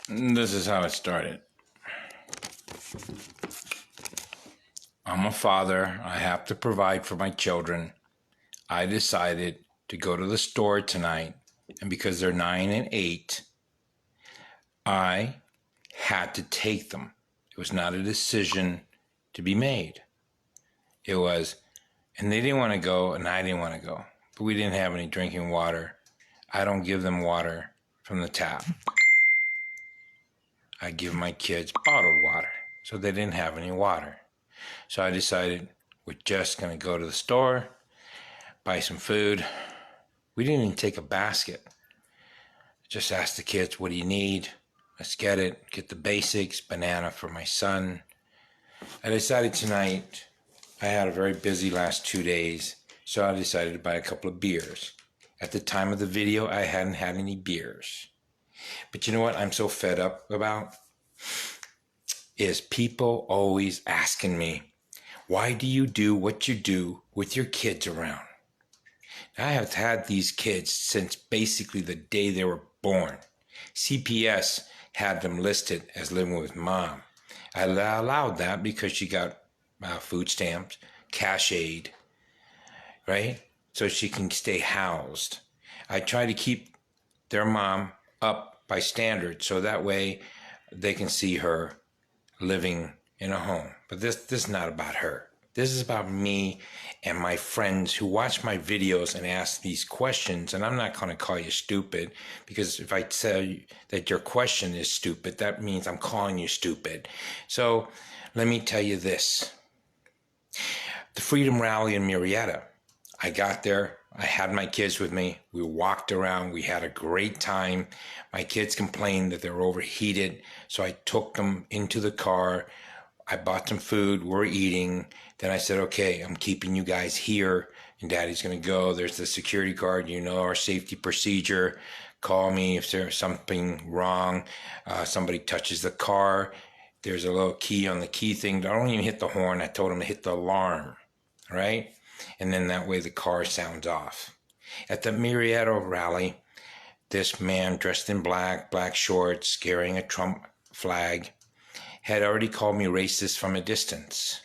This is how it started. I'm a father. I have to provide for my children. I decided to go to the store tonight, and because they're 9 and 8, I had to take them. It was not a decision to be made. It was, and they didn't want to go, and I didn't want to go. But we didn't have any drinking water. I don't give them water from the tap. I give my kids bottled water, so they didn't have any water. So I decided we're just going to go to the store, buy some food. We didn't even take a basket. Just asked the kids, what do you need? Let's get it. Get the basics. Banana for my son. I decided tonight, I had a very busy last 2 days, so I decided to buy a couple of beers. At the time of the video, I hadn't had any beers. But you know what I'm so fed up about? Is people always asking me, why do you do what you do with your kids around? I have had these kids since basically the day they were born. CPS had them listed as living with mom. I allowed that because she got food stamps, cash aid, right? So she can stay housed. I try to keep their mom up by standard so that way they can see her living in a home. But this is not about her. This is about me and my friends who watch my videos and ask these questions. And I'm not going to call you stupid, because if I tell you that your question is stupid, that means I'm calling you stupid. So let me tell you this. The Freedom Rally in Marietta. I got there. I had my kids with me. We walked around. We had a great time. My kids complained that they were overheated, so I took them into the car. I bought some food. We're eating. Then I said, okay, I'm keeping you guys here, and Daddy's going to go. There's the security guard. You know our safety procedure. Call me if there's something wrong. Somebody touches the car. There's a little key on the key thing. I don't even hit the horn. I told them to hit the alarm, right? And then that way the car sounds off. At the Marietta rally, this man dressed in black shorts, carrying a Trump flag, had already called me racist from a distance.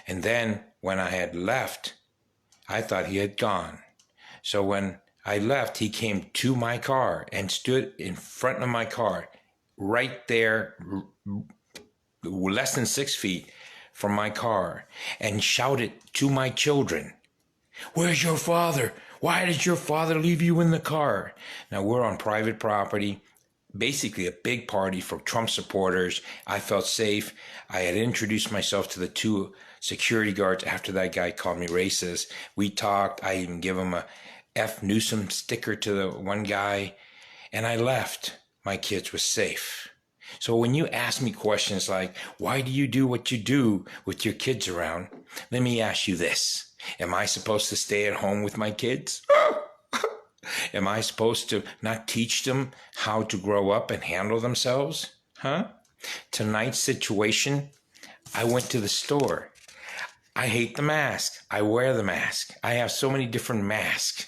And then when I had left, I thought he had gone. So when I left, he came to my car and stood in front of my car, right there, less than 6 feet from my car, and shouted to my children, "Where's your father? Why did your father leave you in the car?" Now, we're on private property, basically a big party for Trump supporters. I felt safe. I had introduced myself to the two security guards after that guy called me racist. We talked. I even gave him a F. Newsom sticker to the one guy, and I left. My kids were safe. So when you ask me questions like, why do you do what you do with your kids around? Let me ask you this. Am I supposed to stay at home with my kids? Am I supposed to not teach them how to grow up and handle themselves? Tonight's situation, I went to the store. I hate the mask. I wear the mask. I have so many different masks.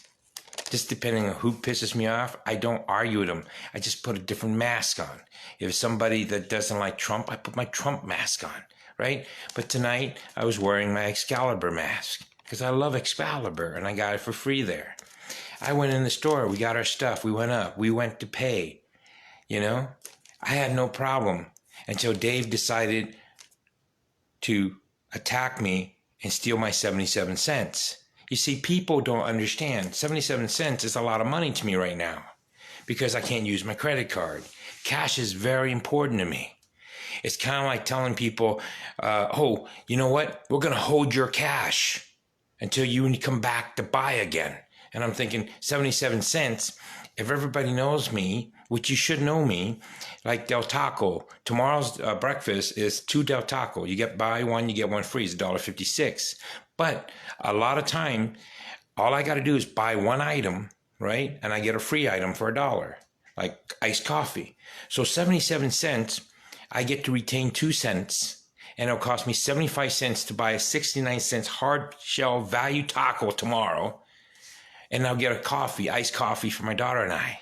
Just depending on who pisses me off, I don't argue with them. I just put a different mask on. If it's somebody that doesn't like Trump, I put my Trump mask on, right? But tonight, I was wearing my Excalibur mask because I love Excalibur, and I got it for free there. I went in the store. We got our stuff. We went up. We went to pay. You know, I had no problem until Dave decided to attack me and steal my 77 cents. You see, people don't understand. 77 cents is a lot of money to me right now because I can't use my credit card. Cash is very important to me. It's kind of like telling people, oh, you know what? We're going to hold your cash until you come back to buy again. And I'm thinking 77 cents, if everybody knows me, which you should know me, like Del Taco, tomorrow's breakfast is 2 Del Taco. You buy one, you get one free. It's $1.56. But a lot of time, all I got to do is buy one item, right? And I get a free item for $1, like iced coffee. So 77 cents, I get to retain 2 cents, and it'll cost me 75 cents to buy a 69 cents hard shell value taco tomorrow. And I'll get a coffee, iced coffee for my daughter and I.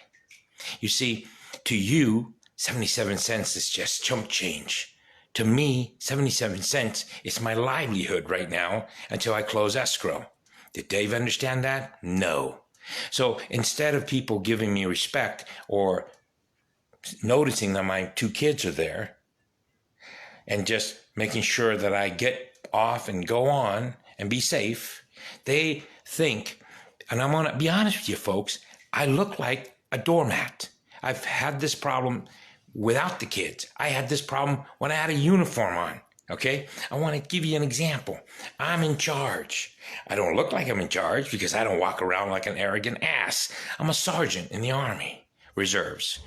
You see, to you, 77 cents is just chump change. To me, 77 cents is my livelihood right now until I close escrow. Did Dave understand that? No. So instead of people giving me respect or noticing that my 2 kids are there and just making sure that I get off and go on and be safe, they think, and I'm going to be honest with you folks, I look like a doormat. I've had this problem without the kids. I had this problem when I had a uniform on. Okay? I want to give you an example. I'm in charge. I don't look like I'm in charge because I don't walk around like an arrogant ass. I'm a sergeant in the Army Reserves.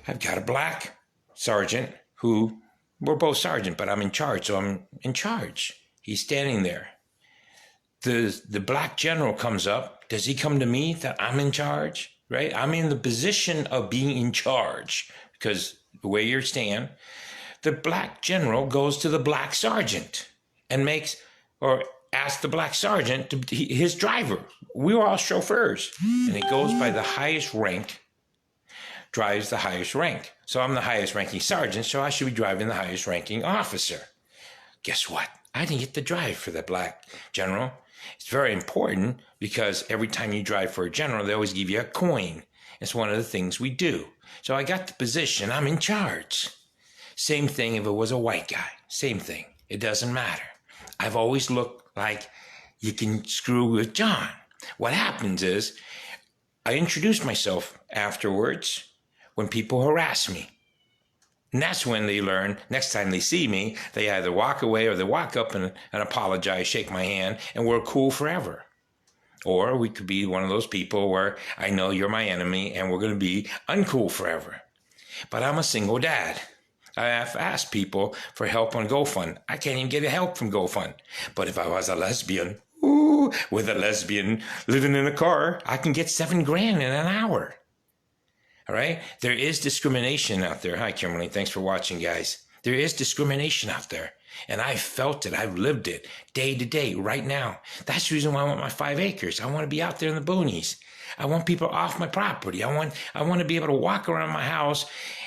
I've got a black sergeant who, we're both sergeant, but I'm in charge, so I'm in charge. He's standing there. The black general comes up. Does he come to me that I'm in charge? Right? I'm in the position of being in charge because the way you stand, the black general goes to the black sergeant and makes or asks the black sergeant to be his driver. We were all chauffeurs, and it goes by the highest rank, drives the highest rank. So I'm the highest ranking sergeant, so I should be driving the highest ranking officer. Guess what? I didn't get to drive for the black general. It's very important because every time you drive for a general, they always give you a coin. It's one of the things we do. So I got the position. I'm in charge. Same thing if it was a white guy. Same thing. It doesn't matter. I've always looked like you can screw with John. What happens is I introduce myself afterwards when people harass me. And that's when they learn, next time they see me, they either walk away or they walk up and apologize, shake my hand, and we're cool forever. Or we could be one of those people where I know you're my enemy and we're going to be uncool forever. But I'm a single dad. I have asked people for help on GoFund. I can't even get help from GoFund. But if I was a lesbian, with a lesbian living in a car, I can get $7,000 in an hour. All right? There is discrimination out there. Hi, Kimberly. Thanks for watching, guys. There is discrimination out there. And I've felt it. I've lived it day to day right now. That's the reason why I want my 5 acres. I want to be out there in the boonies. I want people off my property. I want to be able to walk around my house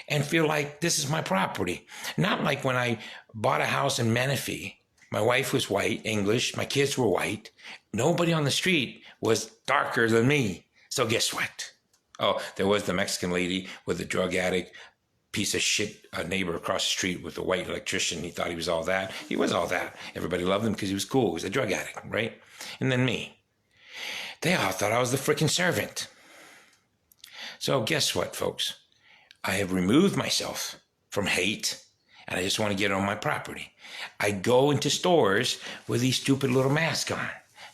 and feel like this is my property. Not like when I bought a house in Menifee. My wife was white, English. My kids were white. Nobody on the street was darker than me. So guess what? Oh, there was the Mexican lady with the drug addict, piece of shit, a neighbor across the street with the white electrician. He thought he was all that. He was all that. Everybody loved him because he was cool. He was a drug addict, right? And then me. They all thought I was the freaking servant. So guess what, folks? I have removed myself from hate, and I just want to get on my property. I go into stores with these stupid little masks on,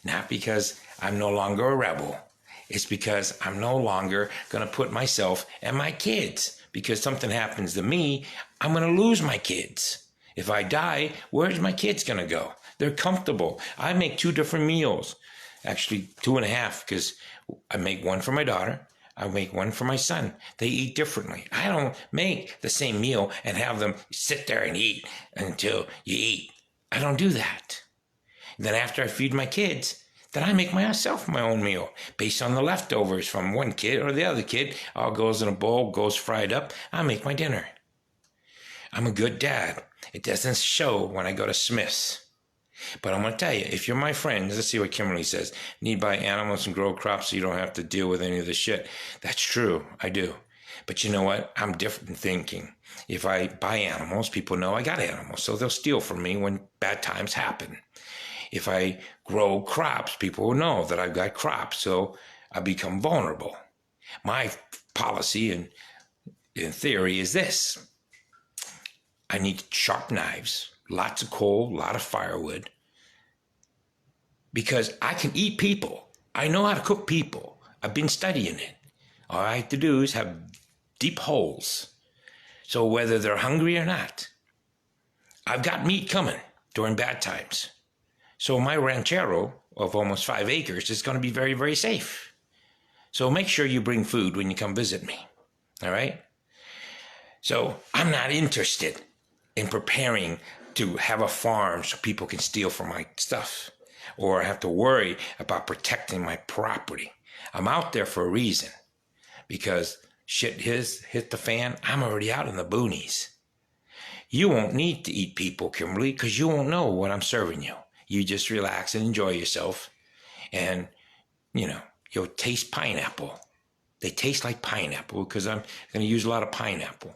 not because I'm no longer a rebel. It's because I'm no longer going to put myself and my kids, because something happens to me, I'm going to lose my kids. If I die, where's my kids going to go? They're comfortable. I make 2 different meals, actually 2.5, because I make one for my daughter. I make one for my son. They eat differently. I don't make the same meal and have them sit there and eat until you eat. I don't do that. Then after I feed my kids, then I make myself my own meal based on the leftovers from one kid or the other kid. All goes in a bowl, goes fried up. I make my dinner. I'm a good dad. It doesn't show when I go to Smith's. But I'm going to tell you, if you're my friends, let's see what Kimberly says. Need buy animals and grow crops so you don't have to deal with any of the shit. That's true. I do. But you know what? I'm different thinking. If I buy animals, people know I got animals. So they'll steal from me when bad times happen. If I grow crops, people will know that I've got crops. So I become vulnerable. My policy in theory is this. I need sharp knives. Lots of coal, a lot of firewood, because I can eat people. I know how to cook people. I've been studying it. All I have to do is have deep holes. So whether they're hungry or not, I've got meat coming during bad times. So my ranchero of almost 5 acres is going to be very, very safe. So make sure you bring food when you come visit me. All right? So I'm not interested in preparing to have a farm so people can steal from my stuff, or have to worry about protecting my property. I'm out there for a reason, because shit hit the fan, I'm already out in the boonies. You won't need to eat people, Kimberly, because you won't know what I'm serving you. You just relax and enjoy yourself. And, you'll taste pineapple. They taste like pineapple because I'm going to use a lot of pineapple.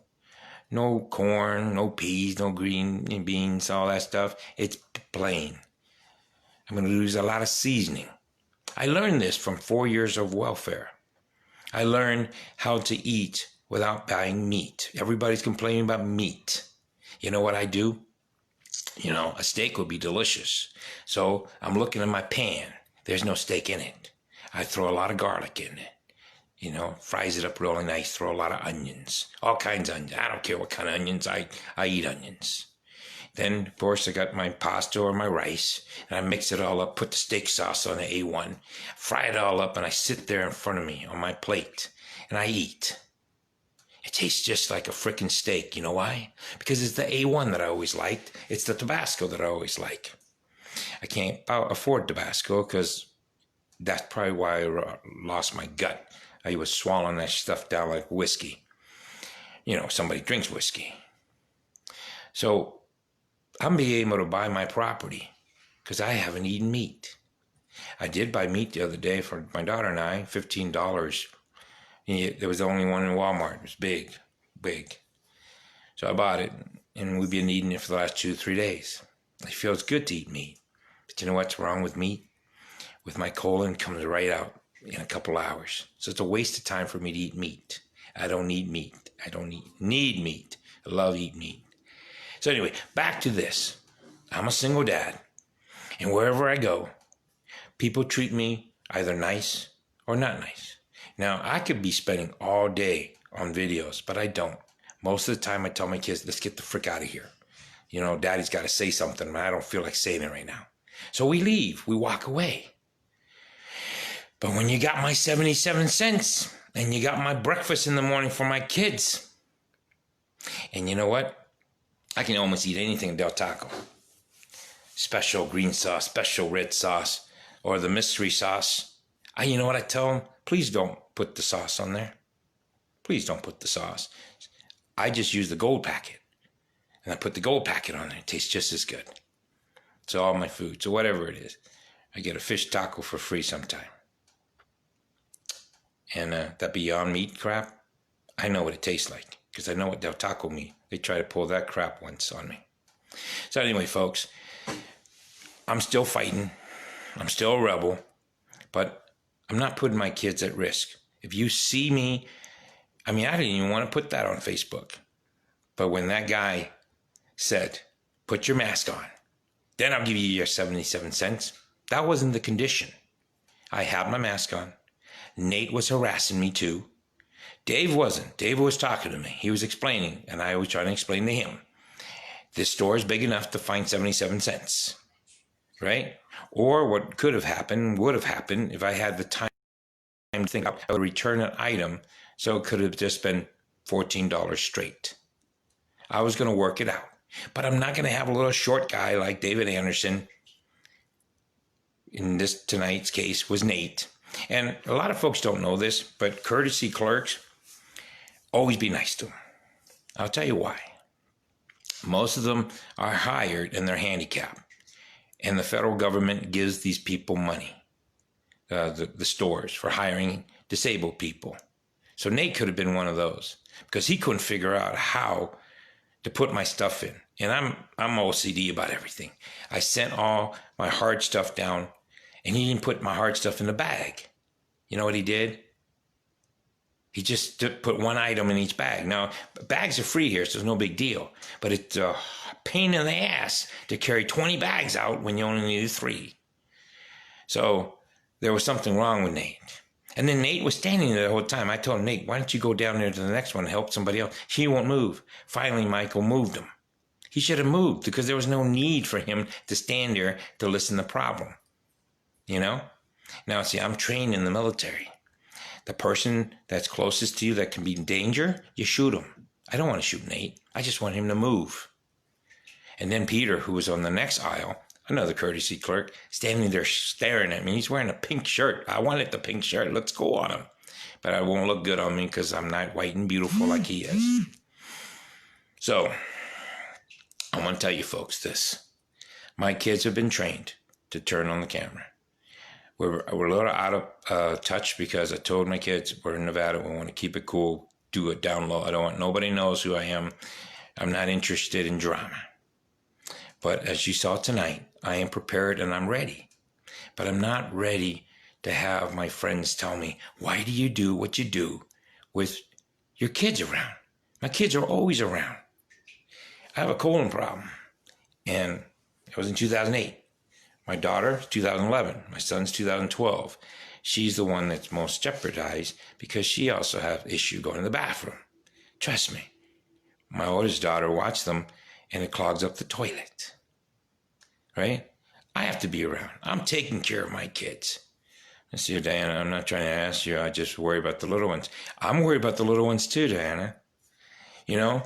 No corn, no peas, no green beans, all that stuff. It's plain. I'm going to use a lot of seasoning. I learned this from 4 years of welfare. I learned how to eat without buying meat. Everybody's complaining about meat. You know what I do? A steak would be delicious. So I'm looking at my pan. There's no steak in it. I throw a lot of garlic in it. Fries it up really nice, throw a lot of onions, all kinds of onions. I don't care what kind of onions, I eat onions. Then, of course, I got my pasta or my rice, and I mix it all up, put the steak sauce on the A1, fry it all up, and I sit there in front of me on my plate, and I eat. It tastes just like a frickin' steak. You know why? Because it's the A1 that I always liked. It's the Tabasco that I always like. I can't afford Tabasco because that's probably why I lost my gut. I was swallowing that stuff down like whiskey. Somebody drinks whiskey. So I'm being able to buy my property because I haven't eaten meat. I did buy meat the other day for my daughter and I, $15. There was the only one in Walmart. It was big. So I bought it, and we've been eating it for the last 2-3 days. It feels good to eat meat. But you know what's wrong with meat? With my colon, comes right out in a couple hours. So it's a waste of time for me to eat meat. I don't need meat. I don't need meat. I love eating meat. So anyway, back to this. I'm a single dad. And wherever I go, people treat me either nice or not nice. Now, I could be spending all day on videos, but I don't. Most of the time, I tell my kids, let's get the frick out of here. Daddy's got to say something, and I don't feel like saying it right now. So we leave. We walk away. But when you got my 77 cents and you got my breakfast in the morning for my kids, and you know what? I can almost eat anything at Del Taco. Special green sauce, special red sauce, or the mystery sauce. You know what I tell them? Please don't put the sauce on there. Please don't put the sauce. I just use the gold packet. And I put the gold packet on there. It tastes just as good. So all my food. So whatever it is. I get a fish taco for free sometime. And that Beyond Meat crap, I know what it tastes like. Because I know what Del Taco meat. They tried to pull that crap once on me. So anyway, folks, I'm still fighting. I'm still a rebel. But I'm not putting my kids at risk. If you see me, I didn't even want to put that on Facebook. But when that guy said, put your mask on, then I'll give you your 77 cents. That wasn't the condition. I had my mask on. Nate was harassing me too. Dave wasn't. Dave was talking to me. He was explaining, and I was trying to explain to him. This store is big enough to find 77 cents, right? Or what could have happened, would have happened if I had the time to think I would return an item, so it could have just been $14 straight. I was going to work it out. But I'm not going to have a little short guy like David Anderson. In this tonight's case was Nate. And a lot of folks don't know this, but courtesy clerks, always be nice to them. I'll tell you why. Most of them are hired and they're handicapped. And the federal government gives these people money, the stores, for hiring disabled people. So Nate could have been one of those because he couldn't figure out how to put my stuff in. And I'm OCD about everything. I sent all my hard stuff down, and he didn't put my hard stuff in the bag. You know what he did? He just put one item in each bag. Now, bags are free here, so it's no big deal. But it's a pain in the ass to carry 20 bags out when you only need 3. So there was something wrong with Nate. And then Nate was standing there the whole time. I told him, Nate, why don't you go down there to the next one and help somebody else? He won't move. Finally, Michael moved him. He should have moved because there was no need for him to stand there to listen to the problem. You know? Now, see, I'm trained in the military. The person that's closest to you that can be in danger, you shoot him. I don't want to shoot Nate. I just want him to move. And then Peter, who was on the next aisle, another courtesy clerk, standing there staring at me. He's wearing a pink shirt. I wanted the pink shirt. It looks cool on him. but it won't look good on me because I'm not white and beautiful like he is. So I want to tell you folks this. My kids have been trained to turn on the camera. We're a little out of touch because I told my kids we're in Nevada. We want to keep it cool, do it down low. I don't want nobody knows who I am. I'm not interested in drama. But as you saw tonight, I am prepared and I'm ready. But I'm not ready to have my friends tell me, why do you do what you do with your kids around? My kids are always around. I have a colon problem. And it was in 2008. My daughter, 2011. My son's 2012. She's the one that's most jeopardized because she also has issue going to the bathroom. Trust me. My oldest daughter watched them and it clogs up the toilet. Right? I have to be around. I'm taking care of my kids. I see, Diana, I'm not trying to ask you. I just worry about the little ones. I'm worried about the little ones too, Diana. You know,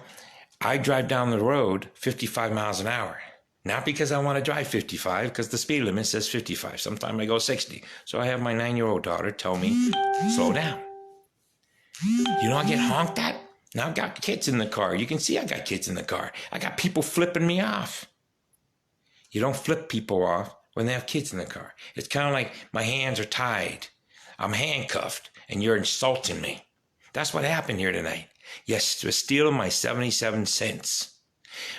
I drive down the road 55 miles an hour. Not because I want to drive 55, because the speed limit says 55. Sometimes I go 60. So I have my 9-year-old daughter tell me, slow down. You know, I get honked at. Now I've got kids in the car. You can see I got kids in the car. I got people flipping me off. You don't flip people off when they have kids in the car. It's kind of like my hands are tied. I'm handcuffed, and you're insulting me. That's what happened here tonight. Yes, you're stealing my 77 cents.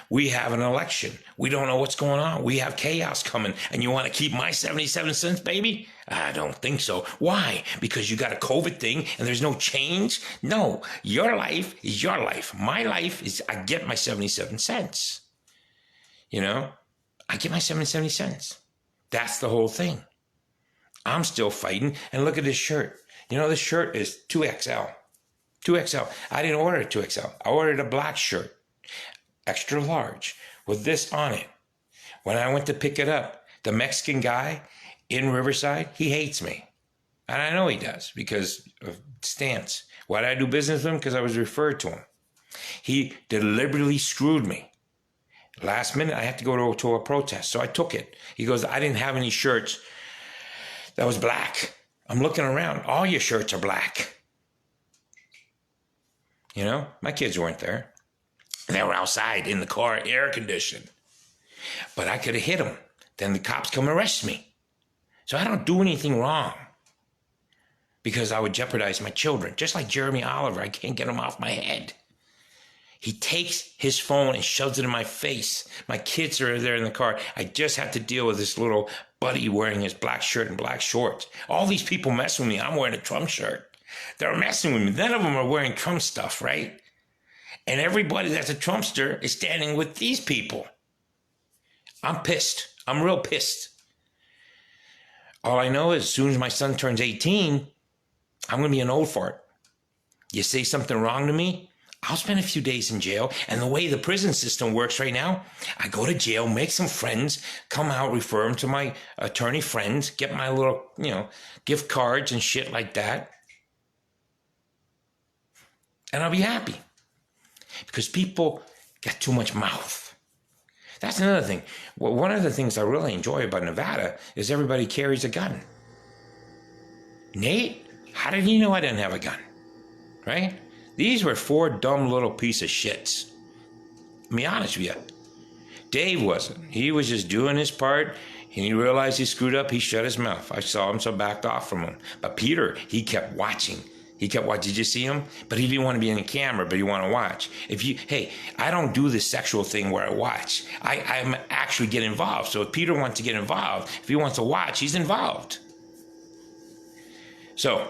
We have an election. We don't know what's going on. We have chaos coming, and you want to keep my 77 cents, baby? I don't think so. Why? Because you got a COVID thing and there's no change? No, your life is your life. My life is I get my 77 cents. You know, I get my 77 cents. That's the whole thing. I'm still fighting, and look at this shirt. You know, this shirt is 2XL. 2XL. I didn't order a 2XL. I ordered a black shirt. Extra large with this on it. When I went to pick it up, the Mexican guy in Riverside, he hates me. And I know he does because of stance. Why did I do business with him? Because I was referred to him. He deliberately screwed me. Last minute, I had to go to a protest, so I took it. He goes, I didn't have any shirts that was black. I'm looking around. All your shirts are black. You know, my kids weren't there. They were outside in the car, air conditioned. But I could have hit them. Then the cops come arrest me. So I don't do anything wrong. Because I would jeopardize my children. Just like Jeremy Oliver, I can't get him off my head. He takes his phone and shoves it in my face. My kids are there in the car. I just have to deal with this little buddy wearing his black shirt and black shorts. All these people mess with me. I'm wearing a Trump shirt. They're messing with me. None of them are wearing Trump stuff, right? And everybody that's a Trumpster is standing with these people. I'm pissed. I'm real pissed. All I know is as soon as my son turns 18, I'm going to be an old fart. You say something wrong to me, I'll spend a few days in jail. And the way the prison system works right now, I go to jail, make some friends, come out, refer them to my attorney friends, get my little, gift cards and shit like that. And I'll be happy. Because people got too much mouth. That's another thing. Well, one of the things I really enjoy about Nevada is everybody carries a gun. Nate, how did he know I didn't have a gun? Right? These were 4 dumb little piece of shits. I'll be honest with you. Dave wasn't. He was just doing his part. And he realized he screwed up. He shut his mouth. I saw him, so I backed off from him. But Peter, he kept watching. He kept watching. Did you see him? But he didn't want to be in the camera, but he wanted to watch. Hey, I don't do this sexual thing where I watch. I'm actually get involved. So if Peter wants to get involved, if he wants to watch, he's involved. So,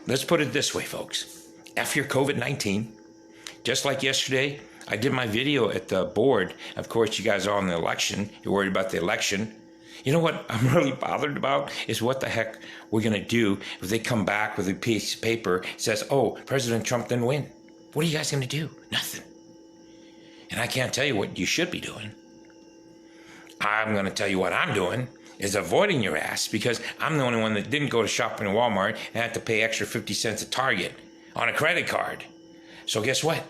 let's put it this way, folks. F your COVID-19. Just like yesterday, I did my video at the board. Of course, you guys are on the election. You're worried about the election. You know what I'm really bothered about is what the heck we're going to do if they come back with a piece of paper that says, oh, President Trump didn't win. What are you guys going to do? Nothing. And I can't tell you what you should be doing. I'm going to tell you what I'm doing is avoiding your ass because I'm the only one that didn't go to shopping at Walmart and had to pay extra 50 cents at Target on a credit card. So guess what?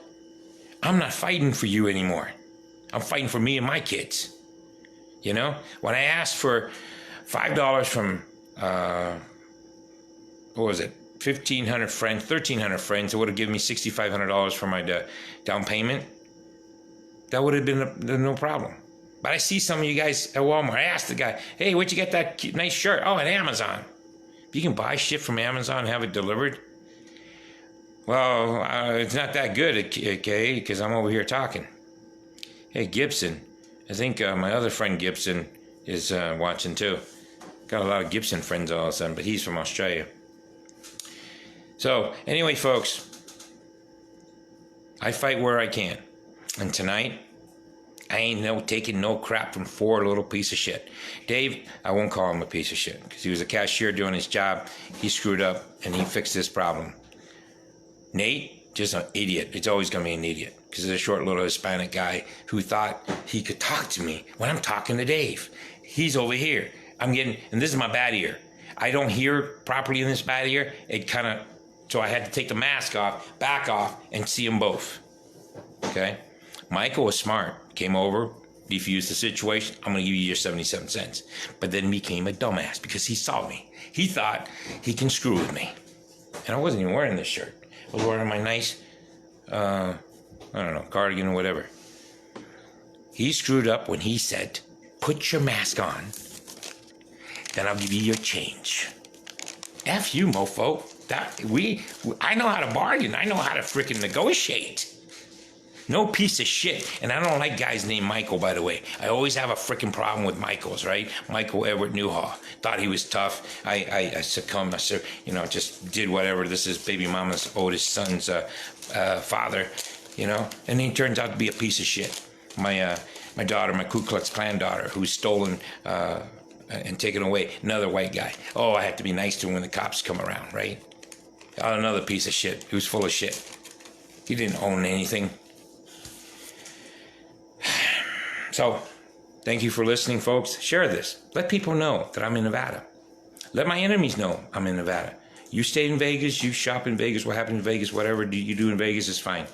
I'm not fighting for you anymore. I'm fighting for me and my kids. When I asked for $5 from what was it, 1,500 friends, 1,300 friends, it would have given me $6,500 for my down payment. That would have been no problem. But I see some of you guys at Walmart. I asked the guy, hey, where'd you get that nice shirt? Oh, at Amazon. You can buy shit from Amazon and have it delivered. Well, it's not that good, okay, because I'm over here talking. Hey, Gibson. I think my other friend Gibson is watching too. Got a lot of Gibson friends all of a sudden, but he's from Australia. So, anyway, folks, I fight where I can. And tonight, I ain't taking no crap from Ford, little piece of shit. Dave, I won't call him a piece of shit, because he was a cashier doing his job. He screwed up, and he fixed this problem. Nate, just an idiot. It's always going to be an idiot, because he's a short little Hispanic guy who thought he could talk to me when I'm talking to Dave. He's over here. And this is my bad ear. I don't hear properly in this bad ear. So I had to take the mask off, back off, and see them both. Okay? Michael was smart. Came over, defused the situation. I'm going to give you your 77 cents. But then became a dumbass because he saw me. He thought he can screw with me. And I wasn't even wearing this shirt. I was wearing my nice, I don't know, cardigan or whatever. He screwed up when he said, put your mask on, then I'll give you your change. F you, mofo. I know how to bargain. I know how to freaking negotiate. No piece of shit. And I don't like guys named Michael, by the way. I always have a freaking problem with Michaels, right? Michael Edward Newhall. Thought he was tough. I succumbed. Just did whatever. This is baby mama's oldest son's father, And he turns out to be a piece of shit. My daughter, my Ku Klux Klan daughter, who's stolen and taken away. Another white guy. Oh, I have to be nice to him when the cops come around, right? Another piece of shit who's full of shit. He didn't own anything. So, thank you for listening, folks. Share this. Let people know that I'm in Nevada. Let my enemies know I'm in Nevada. You stay in Vegas, you shop in Vegas, what happened in Vegas, whatever you do in Vegas is fine.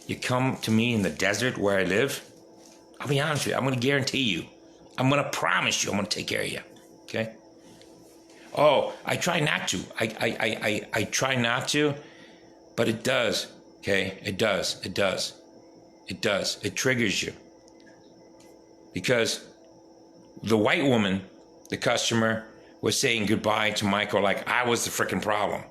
You come to me in the desert where I live, I'll be honest with you, I'm going to guarantee you. I'm going to promise you I'm going to take care of you. Okay? Oh, I try not to. I try not to, but it does. Okay? It does. It triggers you. Because the white woman, the customer, was saying goodbye to Michael like I was the freaking problem,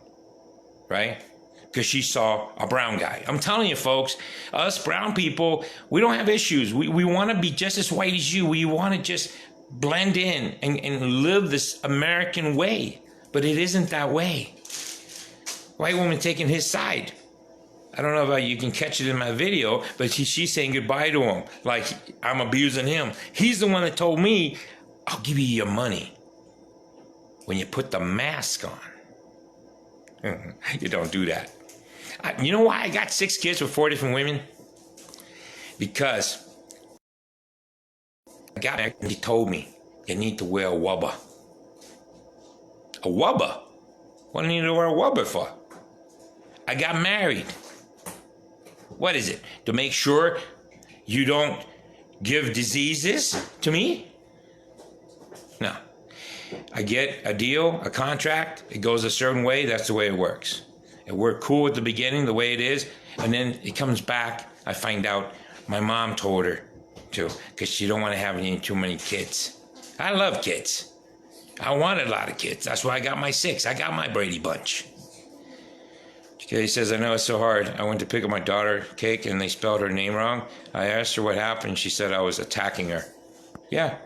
right? Because she saw a brown guy. I'm telling you, folks, us brown people, we don't have issues. We want to be just as white as you. We want to just blend in and live this American way. But it isn't that way. White woman taking his side. I don't know if you can catch it in my video, but she's saying goodbye to him like I'm abusing him. He's the one that told me, I'll give you your money when you put the mask on. You don't do that. You know why I got 6 kids with 4 different women? Because a guy, he told me, you need to wear a wubba. A wubba? What do you need to wear a wubba for? I got married. What is it? To make sure you don't give diseases to me? No. I get a deal, a contract, it goes a certain way, that's the way it works. It worked cool at the beginning, the way it is, and then it comes back, I find out my mom told her to, because she don't want to have too many kids. I love kids. I wanted a lot of kids. That's why I got my 6. I got my Brady Bunch. He says, I know it's so hard. I went to pick up my daughter cake and they spelled her name wrong. I asked her what happened. She said I was attacking her. Yeah,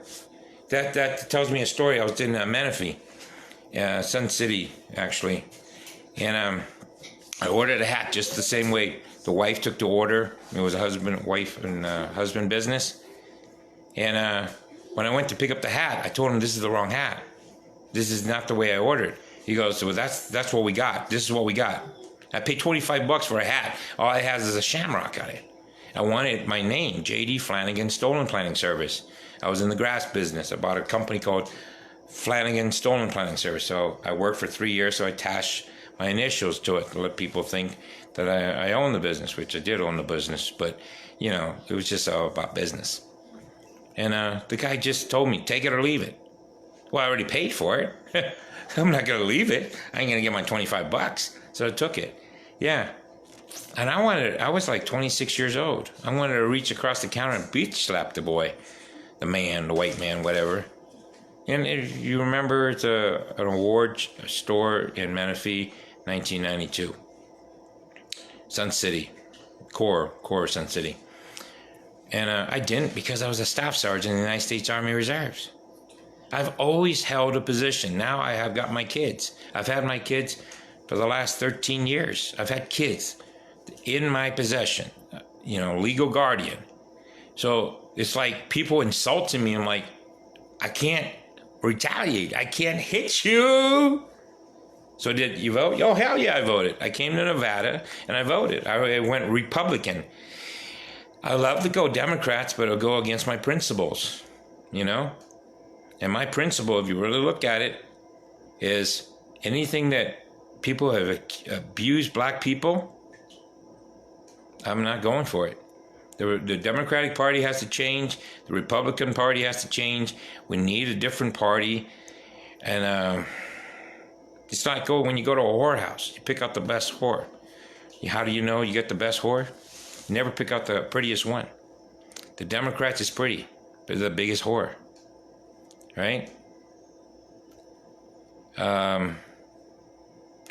that tells me a story. I was in Menifee, Sun City, actually. And I ordered a hat just the same way. The wife took the order. It was a wife and husband business. And when I went to pick up the hat, I told him this is the wrong hat. This is not the way I ordered. He goes, well, that's what we got. This is what we got. I paid $25 for a hat. All it has is a shamrock on it. I wanted my name, J.D. Flanagan Stolen Planning Service. I was in the grass business. I bought a company called Flanagan Stolen Planning Service. So I worked for 3 years, so I attached my initials to it to let people think that I own the business, which I did own the business. But, it was just all about business. And the guy just told me, take it or leave it. Well, I already paid for it. I'm not going to leave it. I ain't going to get my $25. So I took it. Yeah. And I was like 26 years old. I wanted to reach across the counter and bitch slap the boy, the man, the white man, whatever. And if you remember, it's an award store in Menifee, 1992. Sun City, core Sun City. And I didn't because I was a staff sergeant in the United States Army Reserves. I've always held a position. Now I have got my kids. I've had my kids for the last 13 years. I've had kids in my possession, legal guardian. So it's like people insulting me. I'm like, I can't retaliate. I can't hit you. So did you vote? Oh, hell yeah, I voted. I came to Nevada and I voted. I went Republican. I love to go Democrats, but it'll go against my principles, And my principle, if you really look at it, is anything that people have abused black people, I'm not going for it. The Democratic Party has to change. The Republican Party has to change. We need a different party. And it's like when you go to a whorehouse. You pick out the best whore. How do you know you get the best whore? You never pick out the prettiest one. The Democrats is pretty, but they're the biggest whore. Right?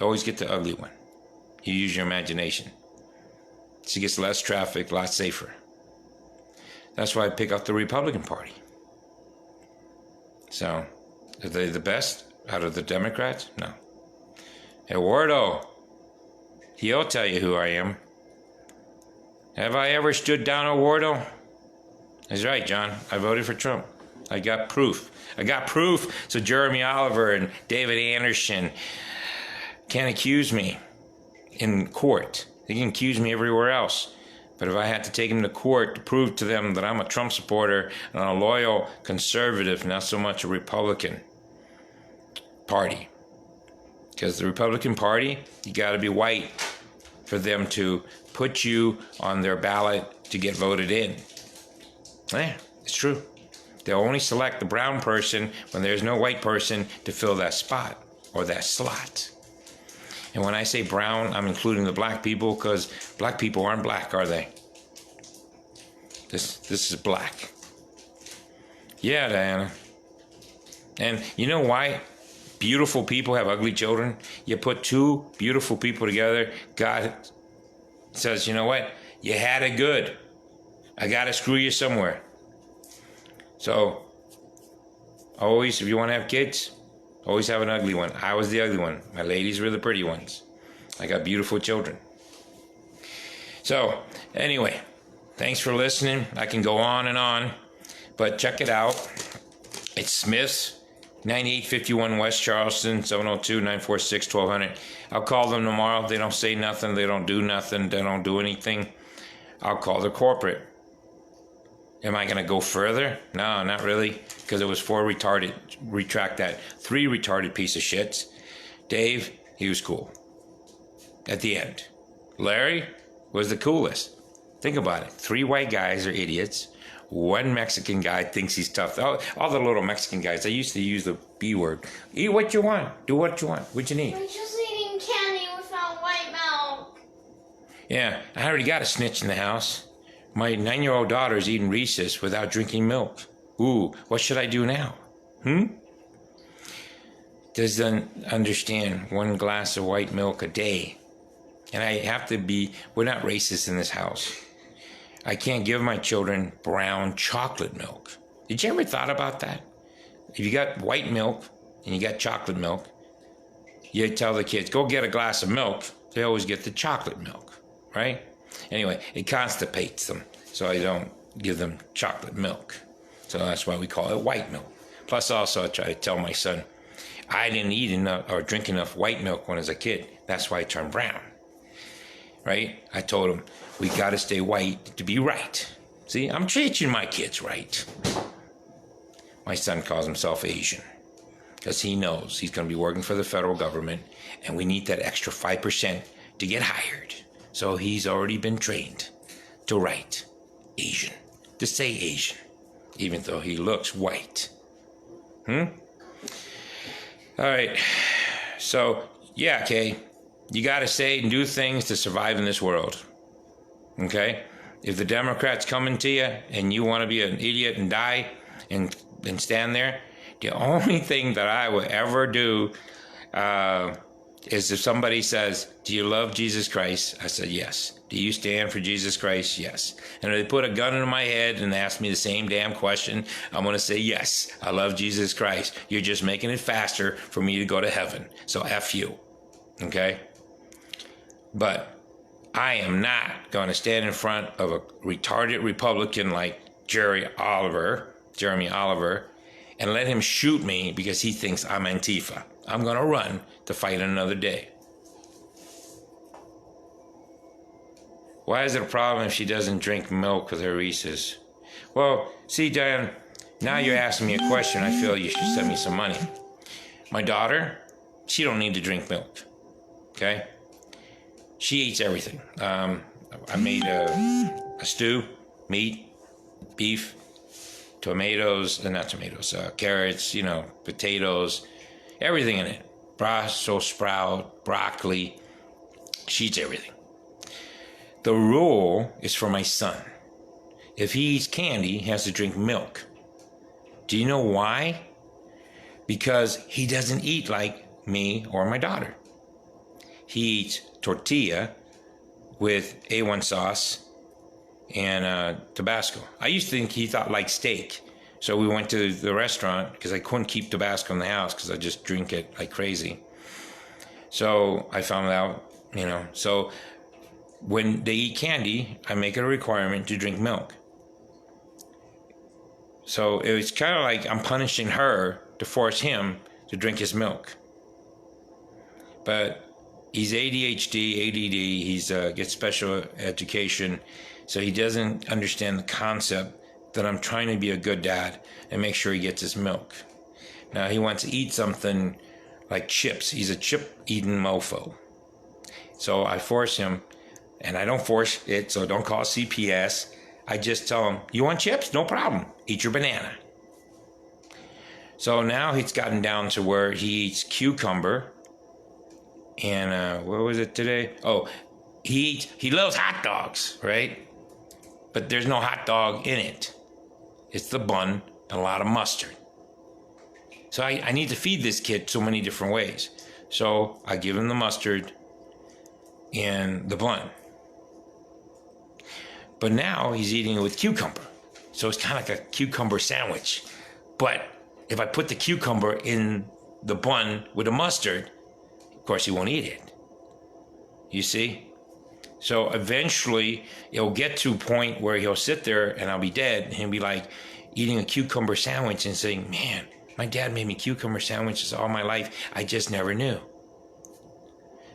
Always get the ugly one. You use your imagination. She gets less traffic, a lot safer. That's why I pick out the Republican Party. So, are they the best out of the Democrats? No. Eduardo, he'll tell you who I am. Have I ever stood down Eduardo? That's right, John. I voted for Trump. I got proof. So Jeremy Oliver and David Anderson can't accuse me in court. They can accuse me everywhere else. But if I had to take them to court to prove to them that I'm a Trump supporter and a loyal conservative, not so much a Republican Party. Because the Republican Party, you got to be white for them to put you on their ballot to get voted in. Yeah, it's true. They'll only select the brown person when there's no white person to fill that spot or that slot. And when I say brown, I'm including the black people because black people aren't black, are they? This is black. Yeah, Diana. And you know why beautiful people have ugly children? You put two beautiful people together, God says, you know what? You had it good. I got to screw you somewhere. So, always, if you want to have kids, always have an ugly one. I was the ugly one. My ladies were the pretty ones. I got beautiful children. So, anyway, thanks for listening. I can go on and on, but check it out. It's Smith's, 9851 West Charleston, 702-946-1200. I'll call them tomorrow. They don't say nothing. They don't do nothing. They don't do anything. I'll call the corporate. Am I going to go further? No, not really, because it was 4 retarded. Retract that. 3 retarded piece of shits. Dave, he was cool. At the end. Larry was the coolest. Think about it. 3 white guys are idiots. 1 Mexican guy thinks he's tough. All the little Mexican guys, they used to use the B word. Eat what you want. Do what you want. What you need. I'm just eating candy without white milk. Yeah, I already got a snitch in the house. My 9-year-old daughter's eating Reese's without drinking milk. Ooh, what should I do now? Doesn't understand 1 glass of white milk a day. And I have to be, we're not racist in this house. I can't give my children brown chocolate milk. Did you ever thought about that? If you got white milk and you got chocolate milk, you tell the kids, go get a glass of milk. They always get the chocolate milk, right? Anyway, it constipates them, so I don't give them chocolate milk. So that's why we call it white milk. Plus also I try to tell my son, I didn't eat enough or drink enough white milk when I was a kid. That's why I turned brown. Right? I told him, we got to stay white to be right. See, I'm teaching my kids right. My son calls himself Asian because he knows he's going to be working for the federal government and we need that extra 5% to get hired. So he's already been trained to write Asian, to say Asian, even though he looks white. All right. So, yeah, Kay, you got to say and do things to survive in this world. Okay? If the Democrats coming to you and you want to be an idiot and die and stand there, the only thing that I will ever do is if somebody says, do you love Jesus Christ? I said, yes. Do you stand for Jesus Christ? Yes. And if they put a gun in my head and ask me the same damn question, I'm going to say, yes, I love Jesus Christ. You're just making it faster for me to go to heaven. So F you. Okay? But I am not going to stand in front of a retarded Republican like Jeremy Oliver, and let him shoot me because he thinks I'm Antifa. I'm going to run to fight another day. Why is it a problem if she doesn't drink milk with her Reese's? Well, see, Diane, now you're asking me a question. I feel you should send me some money. My daughter, she don't need to drink milk, okay? She eats everything. I made a stew, meat, beef, carrots, potatoes, everything in it. Brussels sprout, broccoli. She eats everything. The rule is for my son. If he eats candy, he has to drink milk. Do you know why? Because he doesn't eat like me or my daughter. He eats tortilla with A1 sauce and Tabasco. I used to think he thought like steak. So we went to the restaurant because I couldn't keep Tabasco in the house because I just drink it like crazy. So I found out, so when they eat candy, I make it a requirement to drink milk. So it was kind of like I'm punishing her to force him to drink his milk. But he's ADHD, ADD, he's gets special education, so he doesn't understand the concept that I'm trying to be a good dad and make sure he gets his milk. Now he wants to eat something like chips. He's a chip-eating mofo. So I force him, and I don't force it, so don't call CPS. I just tell him, you want chips? No problem. Eat your banana. So now he's gotten down to where he eats cucumber. And what was it today? Oh, he loves hot dogs, right? But there's no hot dog in it. It's the bun and a lot of mustard. So I need to feed this kid so many different ways. So I give him the mustard and the bun. But now he's eating it with cucumber. So it's kind of like a cucumber sandwich. But if I put the cucumber in the bun with the mustard, of course he won't eat it. You see? So eventually it'll get to a point where he'll sit there and I'll be dead and he'll be like eating a cucumber sandwich and saying, man, my dad made me cucumber sandwiches all my life. I just never knew.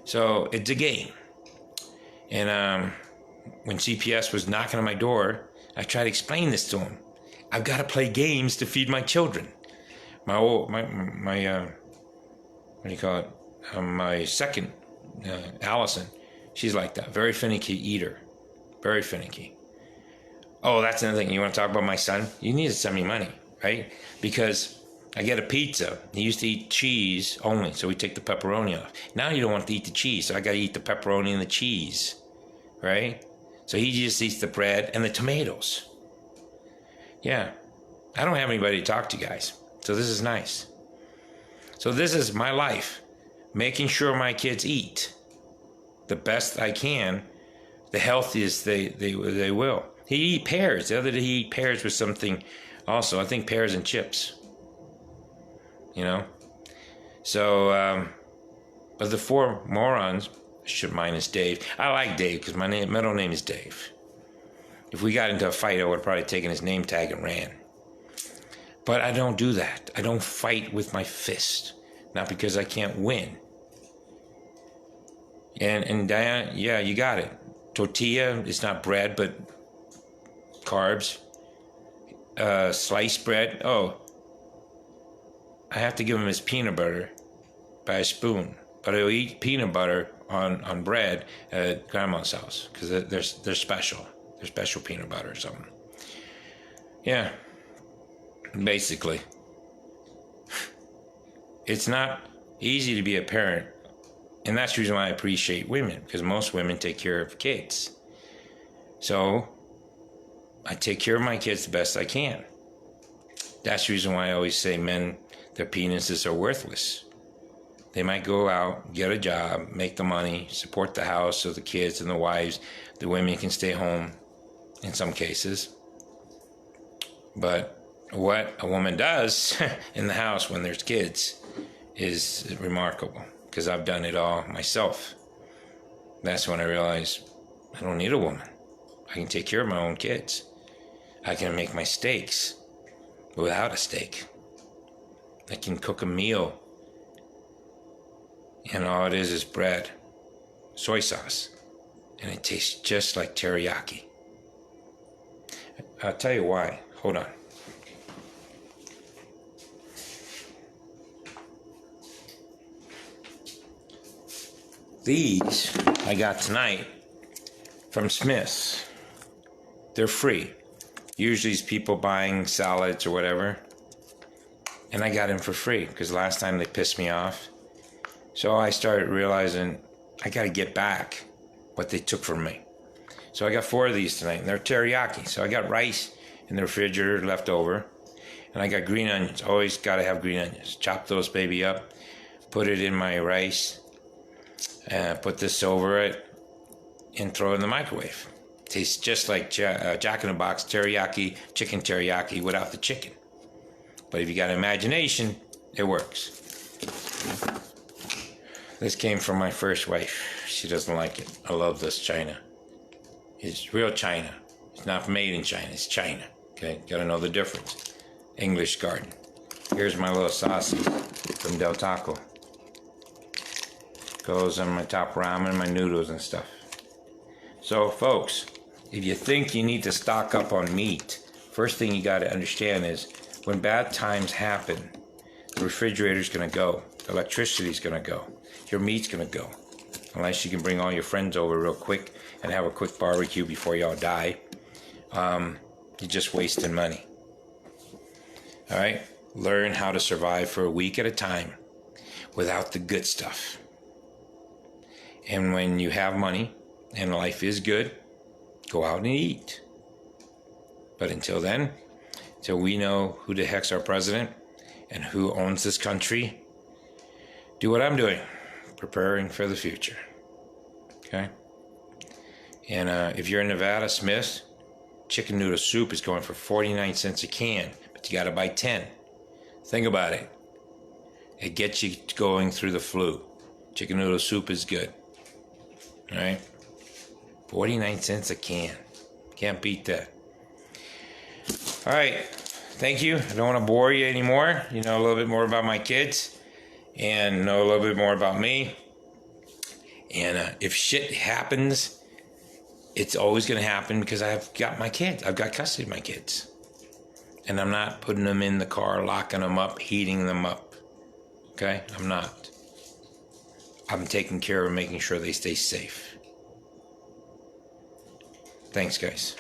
So it's a game. And when CPS was knocking on my door, I tried to explain this to him. I've got to play games to feed my children. My second, Allison, she's like that. Very finicky eater. Very finicky. Oh, that's another thing. You want to talk about my son? You need to send me money, right? Because I get a pizza. He used to eat cheese only, so we take the pepperoni off. Now you don't want to eat the cheese, so I got to eat the pepperoni and the cheese, right? So he just eats the bread and the tomatoes. Yeah. I don't have anybody to talk to, guys. So this is nice. So this is my life. Making sure my kids eat the best I can, the healthiest they will. He eat pears. The other day he ate pears with something also. I think pears and chips. So, but the four morons, minus Dave. I like Dave because my middle name is Dave. If we got into a fight, I would have probably taken his name tag and ran. But I don't do that. I don't fight with my fist. Not because I can't win. And Diana, yeah, you got it. Tortilla is not bread, but carbs. Sliced bread. Oh, I have to give him his peanut butter by a spoon. But he'll eat peanut butter on bread at Grandma's house because they're special. They're special peanut butter or something. Yeah, basically. It's not easy to be a parent. And that's the reason why I appreciate women, because most women take care of kids. So I take care of my kids the best I can. That's the reason why I always say men, their penises are worthless. They might go out, get a job, make the money, support the house so the kids and the wives, the women can stay home in some cases. But what a woman does in the house when there's kids is remarkable, because I've done it all myself. That's when I realized I don't need a woman. I can take care of my own kids. I can make my steaks without a steak. I can cook a meal, and all it is bread, soy sauce, and it tastes just like teriyaki. I'll tell you why. Hold on. These I got tonight from Smith's. They're free. Usually it's people buying salads or whatever. And I got them for free because last time they pissed me off. So I started realizing I got to get back what they took from me. So I got 4 of these tonight, and they're teriyaki. So I got rice in the refrigerator left over. And I got green onions. Always got to have green onions. Chop those baby up. Put it in my rice. Put this over it. And throw it in the microwave. Tastes just like Jack in the Box teriyaki, chicken teriyaki without the chicken. But if you got imagination, it works. This came from my first wife. She doesn't like it. I love this China. It's real China. It's not made in China. It's China. Okay? Got to know the difference. English garden. Here's my little sausage from Del Taco. Goes on my top ramen, my noodles and stuff. So, folks, if you think you need to stock up on meat, first thing you got to understand is when bad times happen, the refrigerator's going to go. The electricity's going to go. Your meat's going to go. Unless you can bring all your friends over real quick and have a quick barbecue before y'all die. You're just wasting money. All right? Learn how to survive for a week at a time without the good stuff. And when you have money and life is good, go out and eat. But until then, till we know who the heck's our president and who owns this country, do what I'm doing, preparing for the future. Okay? And if you're in Nevada, Smith, chicken noodle soup is going for 49 cents a can, but you got to buy 10. Think about it. It gets you going through the flu. Chicken noodle soup is good. All right? 49 cents a can. Can't beat that. All right. Thank you. I don't want to bore you anymore. You know a little bit more about my kids and know a little bit more about me. And if shit happens, it's always going to happen because I've got my kids. I've got custody of my kids. And I'm not putting them in the car, locking them up, heating them up. Okay? I'm not. I'm taking care of making sure they stay safe. Thanks, guys.